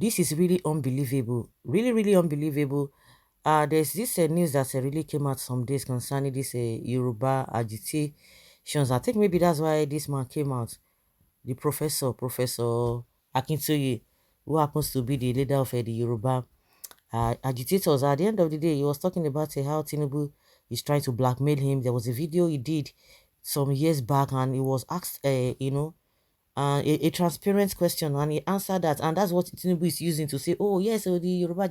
This is really unbelievable. Really, really unbelievable. There's this news that really came out some days concerning this Yoruba agitations. I think maybe that's why this man came out. The Professor Akintoye, who happens to be the leader of the Yoruba agitators. At the end of the day, he was talking about how Tinubu is trying to blackmail him. There was a video he did some years back, and he was asked, a transparent question, and he answered that, and that's what Tinubu is using to say, oh yes, so the Yoruba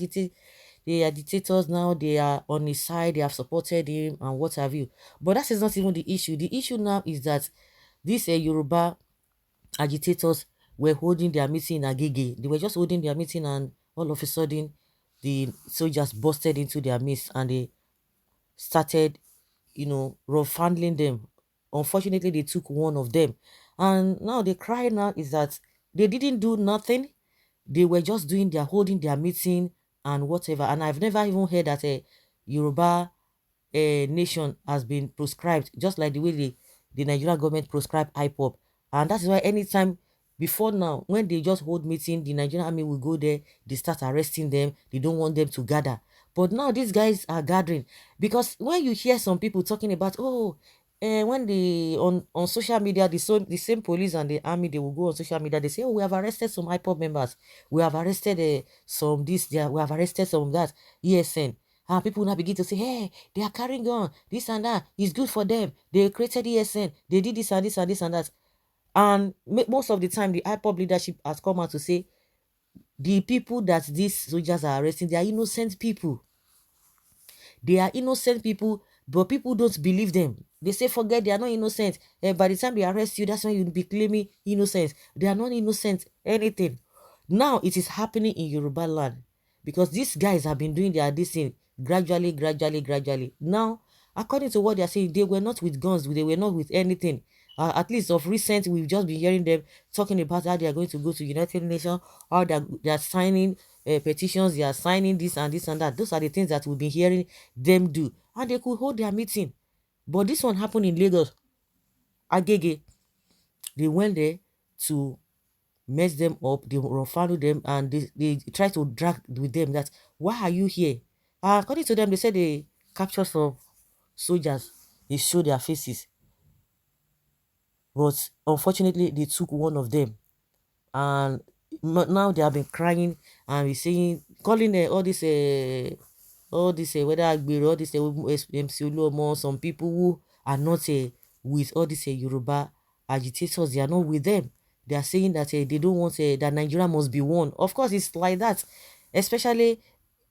the agitators now, they are on his side, they have supported him and what have you. But that is not even the issue. The issue now is that these Yoruba agitators were holding their meeting in Agege. They were just holding their meeting, and all of a sudden the soldiers busted into their midst and they started, rough handling them. Unfortunately, they took one of them. And now the cry now is that they didn't do nothing. They were just doing their holding their meeting and whatever. And I've never even heard that a Yoruba nation has been proscribed, just like the way the Nigerian government proscribed IPOP. And that's why anytime before now, when they just hold meeting, the Nigerian army will go there, they start arresting them, they don't want them to gather. But now these guys are gathering, because when you hear some people talking about, oh, when they on social media, the same police and the army, they will go on social media, they say, oh, we have arrested some IPOP members, we have arrested some this there, we have arrested some that ESN. And people now begin to say, hey, they are carrying on, this and that, it's good for them. They created ESN, they did this and this and this and that. And most of the time, the IPOP leadership has come out to say, the people that these soldiers are arresting, they are innocent people. They are innocent people, but people don't believe them. They say, forget, they are not innocent. By the time they arrest you, that's when you'll be claiming innocence. They are not innocent, anything. Now it is happening in Yoruba land, because these guys have been doing their this thing gradually, gradually, gradually. Now, according to what they are saying, they were not with guns, they were not with anything. At least of recent, we've just been hearing them talking about how they are going to go to United Nations, how they are signing petitions, they are signing this and this and that. Those are the things that we've been hearing them do. And they could hold their meeting. But this one happened in Lagos, Agege. They went there to mess them up, they follow them, and they try to drag with them that, why are you here? According to them, they said they captured some soldiers, they showed their faces, but unfortunately they took one of them. And now they have been crying and be saying, calling all this whether Agbero, all this MC Oluomo, some people who are not with all these Yoruba agitators, they are not with them. They are saying that they don't want that Nigeria must be one. Of course, it's like that, especially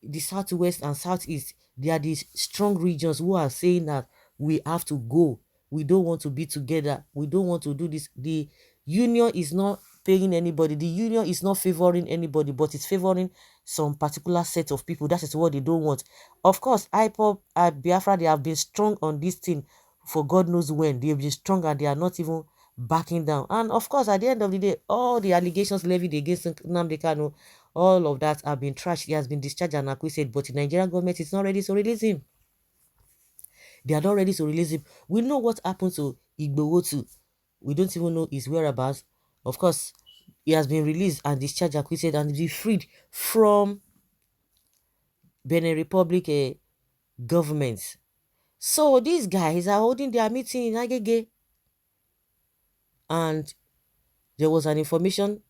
the southwest and southeast. They are these strong regions who are saying that we have to go. We don't want to be together. We don't want to do this. The union is not paying anybody. The union is not favoring anybody, but it's favoring some particular set of people. That is what they don't want. Of course, IPOP, Biafra, they have been strong on this thing for God knows when. They have been strong and they are not even backing down. And of course, at the end of the day, all the allegations levied against Nnamdi Kanu, all of that have been trashed. He has been discharged and acquitted, but the Nigerian government is not ready to release him. They are not ready to release him. We know what happened to Igboho too. We don't even know his whereabouts. Of course, he has been released and discharged, acquitted, and be freed from Benin Republic government. So these guys are holding their meeting in Agege, and there was an information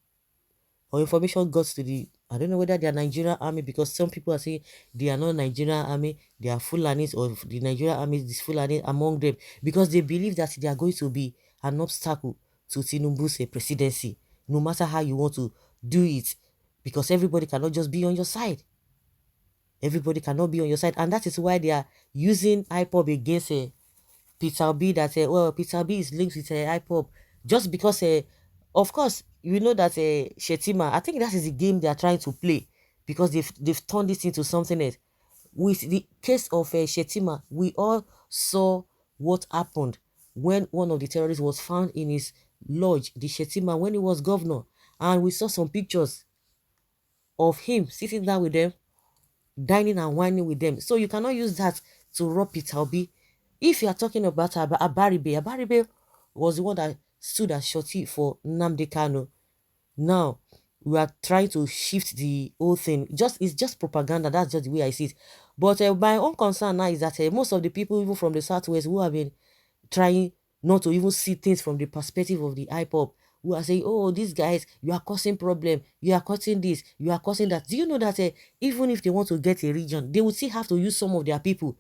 got to the, I don't know whether they are Nigerian army, because some people are saying they are not Nigerian army, they are Fulanis, or the Nigerian army is Fulani among them, because they believe that they are going to be an obstacle to Tinubu's presidency, no matter how you want to do it, because everybody cannot just be on your side. Everybody cannot be on your side, and that is why they are using IPOB against Peter B. That well, Peter B is linked with IPOB, just because of course you know that Shetima, I think that is the game they are trying to play, because they've turned this into something else. With the case of Shetima, we all saw what happened when one of the terrorists was found in his lodge, the Shetima, when he was governor, and we saw some pictures of him sitting down with them, dining and whining with them. So you cannot use that to rob Peter Obi. If you are talking about Abaribe was the one that stood as shorty for Nnamdi Kanu. Now, we are trying to shift the whole thing. It's just propaganda. That's just the way I see it. But my own concern now is that most of the people, even from the Southwest, who have been trying not to even see things from the perspective of the IPOP, who are saying, oh, these guys, you are causing problem, you are causing this, you are causing that. Do you know that even if they want to get a region, they will still have to use some of their people,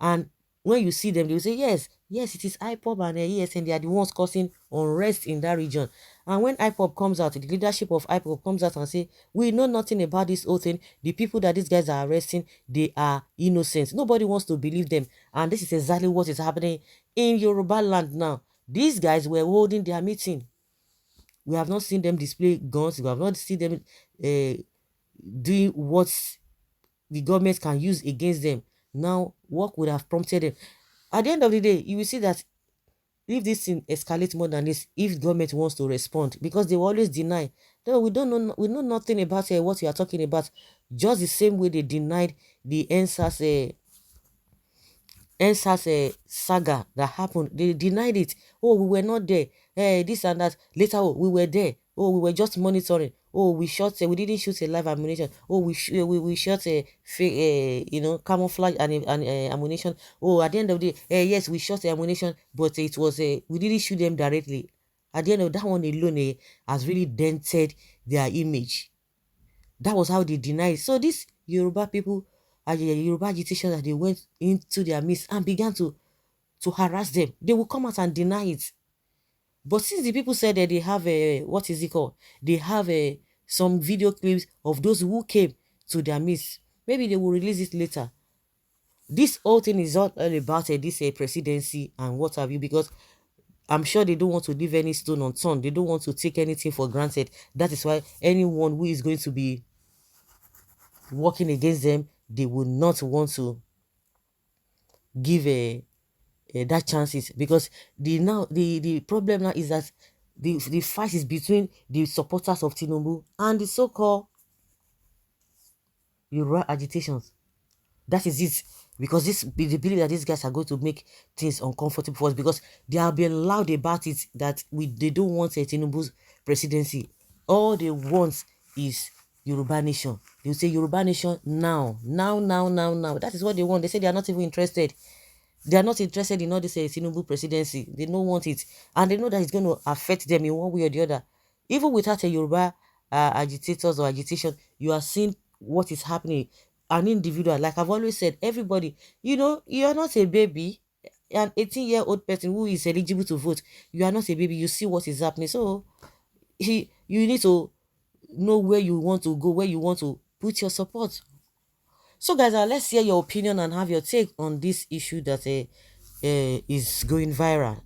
and when you see them, they will say, yes, it is IPOP and yes, and they are the ones causing unrest in that region. And when IPOP comes out, the leadership of IPOP comes out and say, we know nothing about this whole thing. The people that these guys are arresting, they are innocent. Nobody wants to believe them. And this is exactly what is happening in Yoruba land now. These guys were holding their meeting. We have not seen them display guns. We have not seen them doing what the government can use against them. Now, what would have prompted them? At the end of the day, you will see that if this thing escalates more than this, if government wants to respond, because they will always deny. No, we don't know. We know nothing about what you are talking about. Just the same way they denied the NSAS saga that happened. They denied it. Oh, we were not there. This and that. Later, oh, we were there. Oh, we were just monitoring. Oh, we shot. We didn't shoot a live ammunition. Oh, we shot a fake, camouflage and ammunition. Oh, at the end of the day, yes, we shot the ammunition, but it was we didn't shoot them directly. At the end of that one alone, has really dented their image. That was how they denied. So these Yoruba people, Yoruba agitation, that they went into their midst and began to harass them. They will come out and deny it. But since the people said that they have a, what is it called? They have some video clips of those who came to their midst. Maybe they will release it later. This whole thing is all about this presidency and what have you, because I'm sure they don't want to leave any stone unturned. They don't want to take anything for granted. That is why anyone who is going to be working against them, they will not want to give that chances, because the problem now is that the fight is between the supporters of Tinubu and the so-called Yoruba agitations. That is it. Because they believe that these guys are going to make things uncomfortable for us, because they have been loud about it that they don't want a Tinubu's presidency. All they want is Yoruba nation. They will say Yoruba nation now. That is what they want. They say they are not even interested. They are not interested in all this Tinubu presidency. They don't want it. And they know that it's going to affect them in one way or the other. Even without a Yoruba agitators or agitation, you are seeing what is happening. An individual, like I've always said, everybody, you are not a baby. An 18-year-old person who is eligible to vote, you are not a baby. You see what is happening. So you need to know where you want to go, where you want to put your support. So guys, let's hear your opinion and have your take on this issue that is going viral.